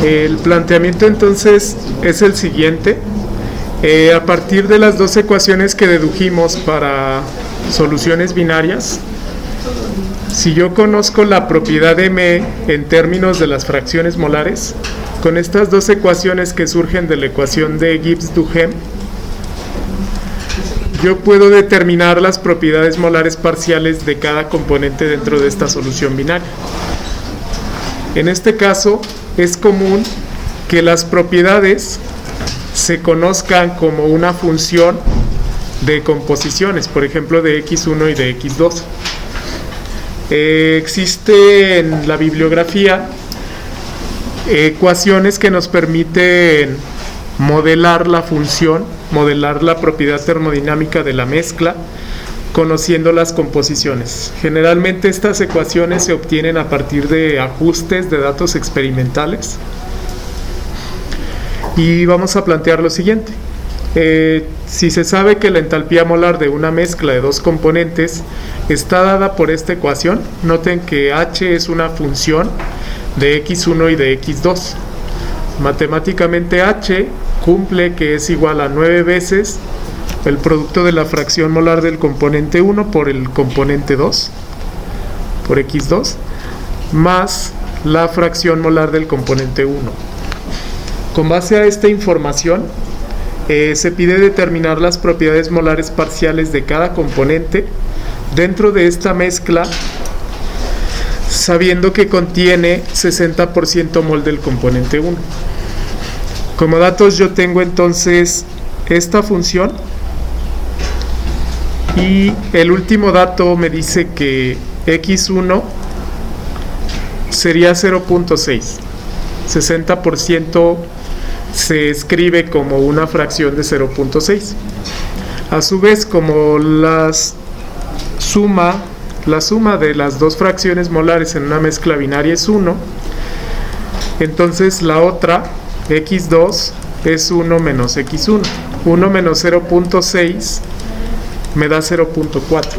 El planteamiento entonces es el siguiente. A partir de las dos ecuaciones que dedujimos para soluciones binarias, si yo conozco la propiedad M en términos de las fracciones molares, con estas dos ecuaciones que surgen de la ecuación de Gibbs-Duhem, yo puedo determinar las propiedades molares parciales de cada componente dentro de esta solución binaria. En este caso, es común que las propiedades se conozcan como una función de composiciones, por ejemplo, de x1 y de x2. Existe en la bibliografía ecuaciones que nos permiten modelar la función, modelar la propiedad termodinámica de la mezcla, conociendo las composiciones. Generalmente estas ecuaciones se obtienen a partir de ajustes de datos experimentales. Y vamos a plantear lo siguiente. Si se sabe que la entalpía molar de una mezcla de dos componentes está dada por esta ecuación, noten que H es una función de x1 y de x2. Matemáticamente H cumple que es igual a 9 veces el producto de la fracción molar del componente 1 por el componente 2, por x2, más la fracción molar del componente 1. Con base a esta información, se pide determinar las propiedades molares parciales de cada componente dentro de esta mezcla, sabiendo que contiene 60% mol del componente 1. Como datos yo tengo entonces esta función, y el último dato me dice que x1 sería 0.6. 60% se escribe como una fracción de 0.6. A su vez, como la suma de las dos fracciones molares en una mezcla binaria es 1, entonces la otra, x2, es 1 menos x1. 1 menos 0.6 me da 0.4.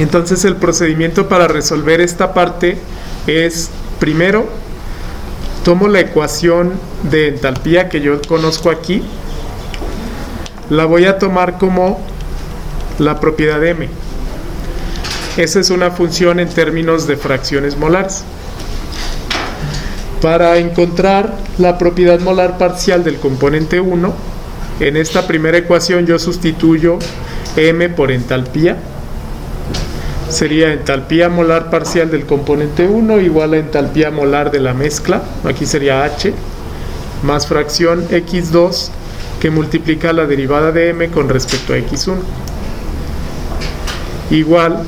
Entonces el procedimiento para resolver esta parte es, primero, tomo la ecuación de entalpía que yo conozco aquí, la voy a tomar como la propiedad M. Esa es una función en términos de fracciones molares. Para encontrar la propiedad molar parcial del componente 1, en esta primera ecuación yo sustituyo M por entalpía. Sería entalpía molar parcial del componente 1 igual a entalpía molar de la mezcla, aquí sería H, más fracción x2 que multiplica la derivada de M con respecto a x1. Igual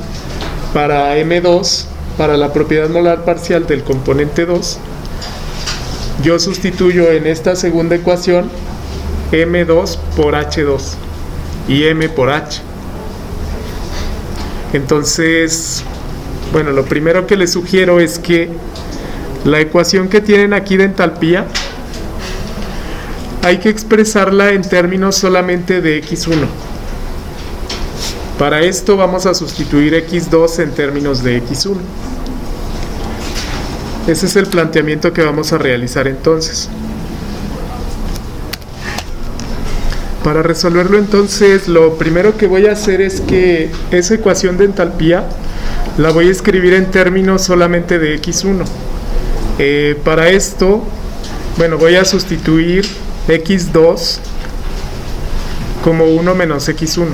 para M2, para la propiedad molar parcial del componente 2, yo sustituyo en esta segunda ecuación M2 por H2 y M por H. Entonces, bueno, lo primero que les sugiero es que la ecuación que tienen aquí de entalpía hay que expresarla en términos solamente de x1. Para esto vamos a sustituir x2 en términos de x1. Ese es el planteamiento que vamos a realizar entonces. Para resolverlo entonces, lo primero que voy a hacer es que esa ecuación de entalpía la voy a escribir en términos solamente de x1. Para esto, bueno, voy a sustituir x2 como 1 menos x1.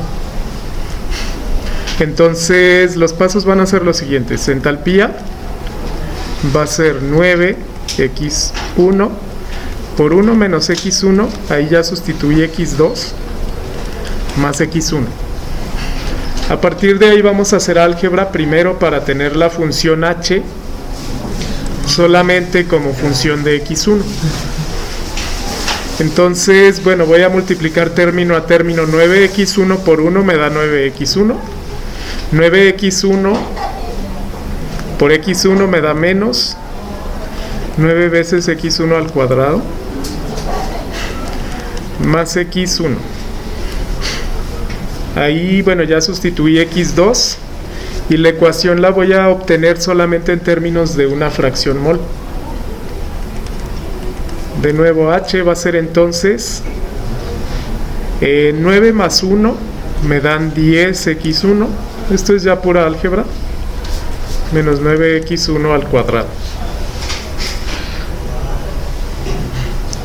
Entonces los pasos van a ser los siguientes. Entalpía va a ser 9x1 por 1 menos x1, ahí ya sustituí x2 más x1. A partir de ahí vamos a hacer álgebra primero para tener la función h solamente como función de x1. Entonces, bueno, voy a multiplicar término a término. 9x1 por 1 me da 9x1. 9x1 por x1 me da menos 9 veces x1 al cuadrado más x1. Ahí, bueno, ya sustituí x2 y la ecuación la voy a obtener solamente en términos de una fracción mol. De nuevo, h va a ser entonces 9 más 1 me dan 10x1. Esto es ya pura álgebra. Menos 9x1 al cuadrado.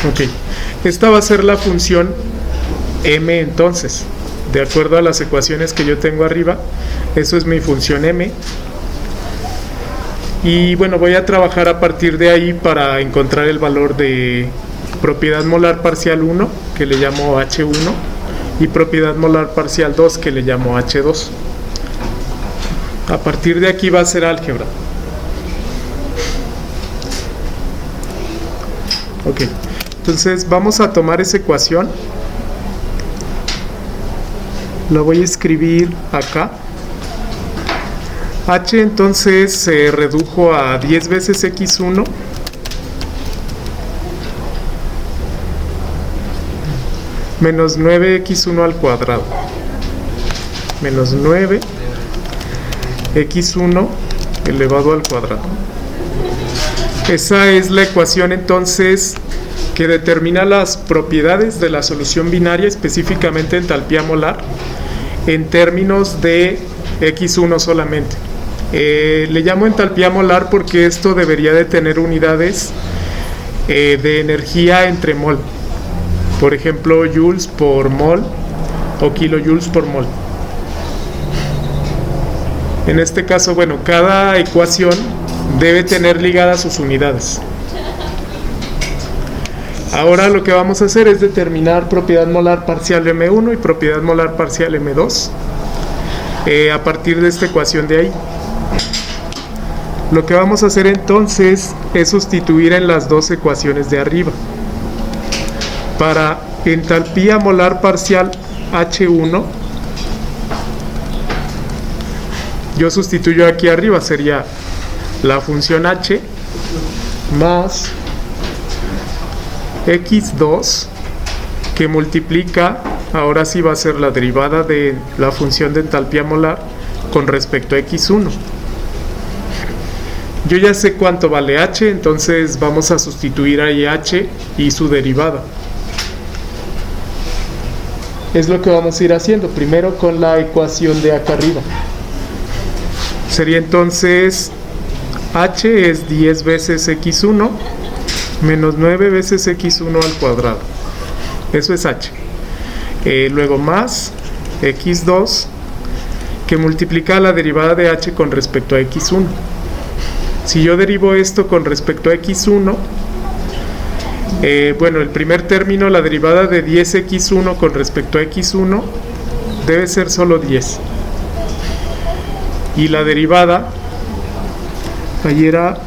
Ok. Esta va a ser la función m entonces. De acuerdo a las ecuaciones que yo tengo arriba. Eso es mi función m. Y bueno, voy a trabajar a partir de ahí para encontrar el valor de propiedad molar parcial 1, que le llamo H1, y propiedad molar parcial 2, que le llamo H2. A partir de aquí va a ser álgebra. Ok, entonces vamos a tomar esa ecuación. La voy a escribir acá. H entonces se redujo a 10 veces x1 menos 9x1 al cuadrado menos 9x1 elevado al cuadrado. Esa es la ecuación entonces que determina las propiedades de la solución binaria, específicamente entalpía molar, en términos de x1 solamente. Le llamo entalpía molar porque esto debería de tener unidades de energía entre mol. Por ejemplo, joules por mol o kilojoules por mol. En este caso, bueno, cada ecuación debe tener ligadas sus unidades. Ahora lo que vamos a hacer es determinar propiedad molar parcial M1 y propiedad molar parcial M2 a partir de esta ecuación de ahí. Lo que vamos a hacer entonces es sustituir en las dos ecuaciones de arriba. Para entalpía molar parcial H1, yo sustituyo aquí arriba, sería la función H más x2 que multiplica, ahora sí va a ser la derivada de la función de entalpía molar con respecto a x1. Yo ya sé cuánto vale h, entonces vamos a sustituir ahí h y su derivada. Es lo que vamos a ir haciendo primero con la ecuación de acá arriba. Sería entonces h es 10 veces x1 menos 9 veces x1 al cuadrado. Eso es h. Luego más x2 que multiplica la derivada de h con respecto a x1. Si yo derivo esto con respecto a x1, bueno, el primer término, la derivada de 10x1 con respecto a x1 debe ser solo 10. Y la derivada, ahí era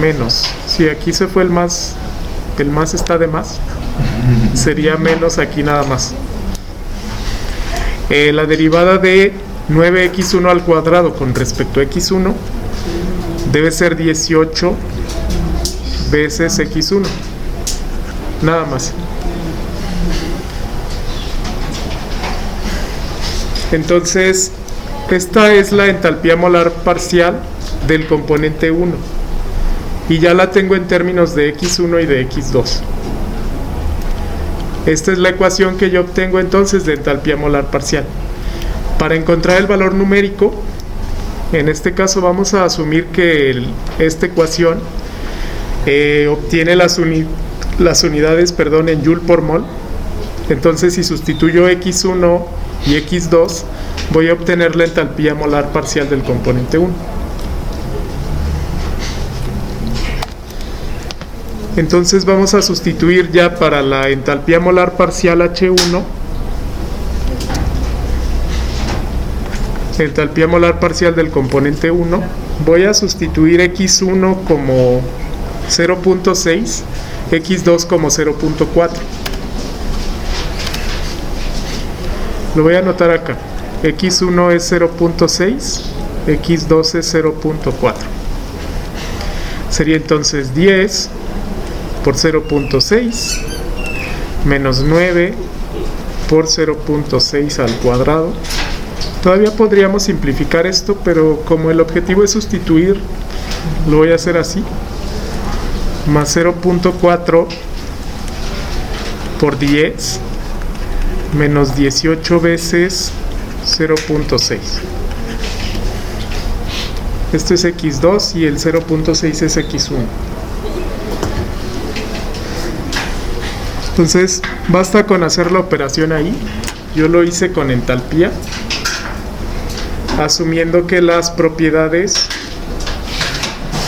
menos. Si aquí se fue el más está de más, sería menos aquí nada más. La derivada de 9x1 al cuadrado con respecto a x1 debe ser 18 veces x1, nada más. Entonces, esta es la entalpía molar parcial del componente 1 y ya la tengo en términos de x1 y de x2. Esta es la ecuación que yo obtengo entonces de entalpía molar parcial. Para encontrar el valor numérico, en este caso vamos a asumir que esta ecuación obtiene las unidades en joule por mol. Entonces, si sustituyo x1 y x2, voy a obtener la entalpía molar parcial del componente 1. Entonces vamos a sustituir ya para la entalpía molar parcial H1, entalpía molar parcial del componente 1, voy a sustituir x1 como 0.6, x2 como 0.4. Lo voy a anotar acá. x1 es 0.6, x2 es 0.4. Sería entonces 10 por 0.6 menos 9 por 0.6 al cuadrado. Todavía podríamos simplificar esto, pero como el objetivo es sustituir, lo voy a hacer así. más 0.4 por 10 menos 18 veces 0.6. Esto es x2 y el 0.6 es x1. Entonces basta con hacer la operación ahí. Yo lo hice con entalpía, asumiendo que las propiedades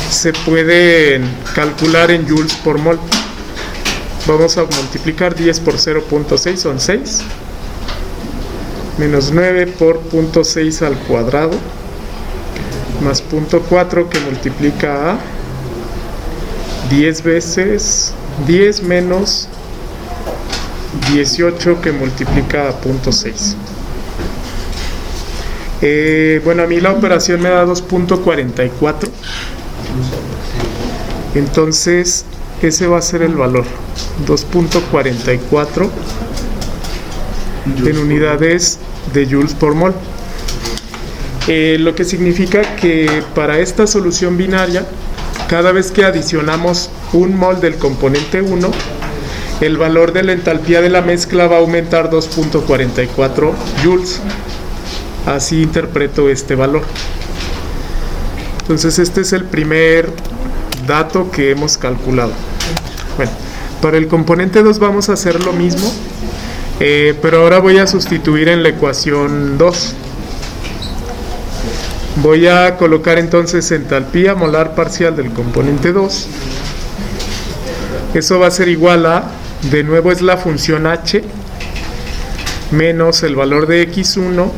se pueden calcular en joules por mol. Vamos a multiplicar 10 por 0.6, son 6, menos 9 por 0.6 al cuadrado, más 0.4 que multiplica a 10 veces 10 menos 18 que multiplica a 0.6. Bueno, a mí la operación me da 2.44. Entonces ese va a ser el valor, 2.44 en unidades de joules por mol. Lo que significa que para esta solución binaria, cada vez que adicionamos un mol del componente 1, el valor de la entalpía de la mezcla va a aumentar 2.44 joules. Así interpreto este valor. Entonces este es el primer dato que hemos calculado. Bueno, para el componente 2 vamos a hacer lo mismo, pero ahora voy a sustituir en la ecuación 2. Voy a colocar entonces entalpía molar parcial del componente 2. Eso va a ser igual a, de nuevo es la función h, menos el valor de x1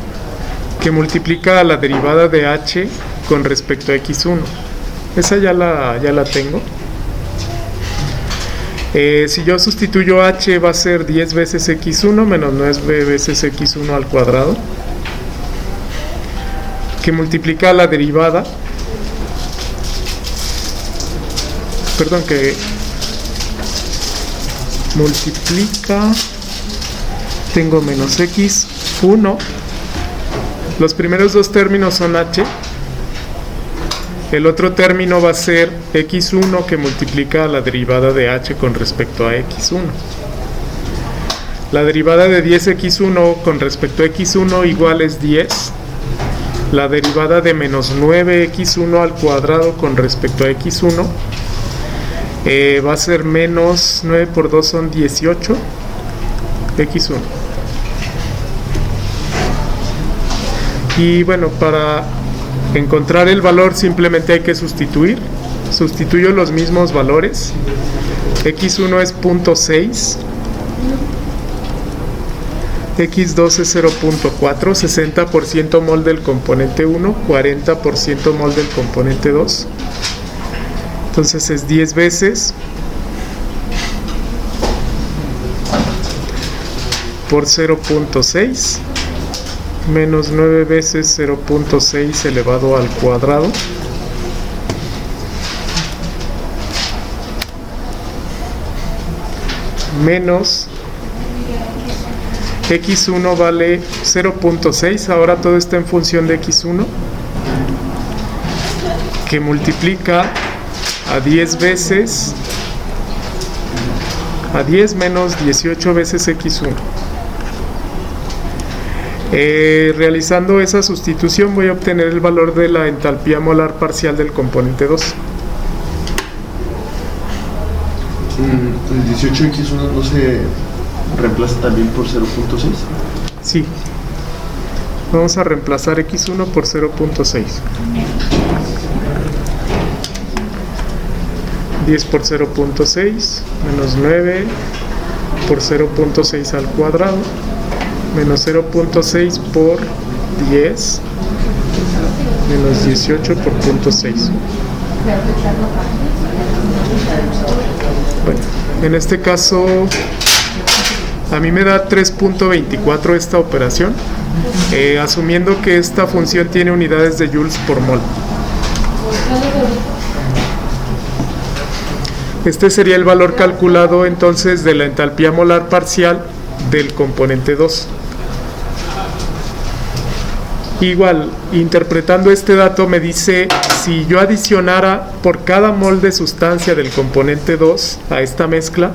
que multiplica a la derivada de h con respecto a x1. Esa ya la tengo. Si yo sustituyo h, va a ser 10 veces x1 menos 9 veces x1 al cuadrado, que multiplica a la derivada, perdón, que multiplica, tengo menos x1, los primeros dos términos son h, el otro término va a ser x1 que multiplica a la derivada de h con respecto a x1. La derivada de 10x1 con respecto a x1 igual es 10. La derivada de menos 9x1 al cuadrado con respecto a x1 va a ser menos 9 por 2 son 18 x1. Y bueno, para encontrar el valor simplemente hay que sustituir. Sustituyo los mismos valores. x1 es 0.6, x2 es 0.4, 60% mol del componente 1, 40% mol del componente 2. Entonces es 10 veces por 0.6 menos 9 veces 0.6 elevado al cuadrado menos x1 vale 0.6, ahora todo está en función de x1, que multiplica a 10 veces, a 10 menos 18 veces x1. Realizando esa sustitución voy a obtener el valor de la entalpía molar parcial del componente 2. ¿El 18x1 no se reemplaza también por 0.6? Sí. Vamos a reemplazar x1 por 0.6. 10 por 0.6 menos 9 por 0.6 al cuadrado menos 0.6 por 10 menos 18 por 0.6. Bueno, en este caso a mí me da 3.24 esta operación, asumiendo que esta función tiene unidades de joules por mol. Este sería el valor calculado entonces de la entalpía molar parcial del componente 2. Igual, interpretando este dato me dice, si yo adicionara por cada mol de sustancia del componente 2 a esta mezcla,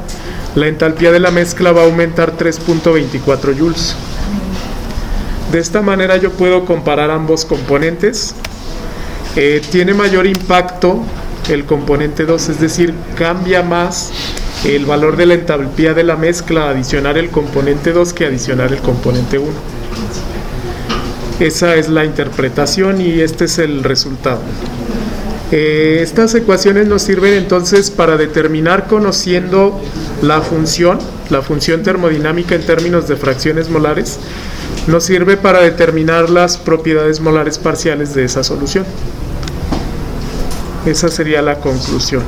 la entalpía de la mezcla va a aumentar 3.24 joules. De esta manera yo puedo comparar ambos componentes. Tiene mayor impacto el componente 2, es decir, cambia más el valor de la entalpía de la mezcla a adicionar el componente 2 que adicionar el componente 1. Esa es la interpretación y este es el resultado. Estas ecuaciones nos sirven entonces para determinar, conociendo la función termodinámica en términos de fracciones molares, nos sirve para determinar las propiedades molares parciales de esa solución. Esa sería la conclusión.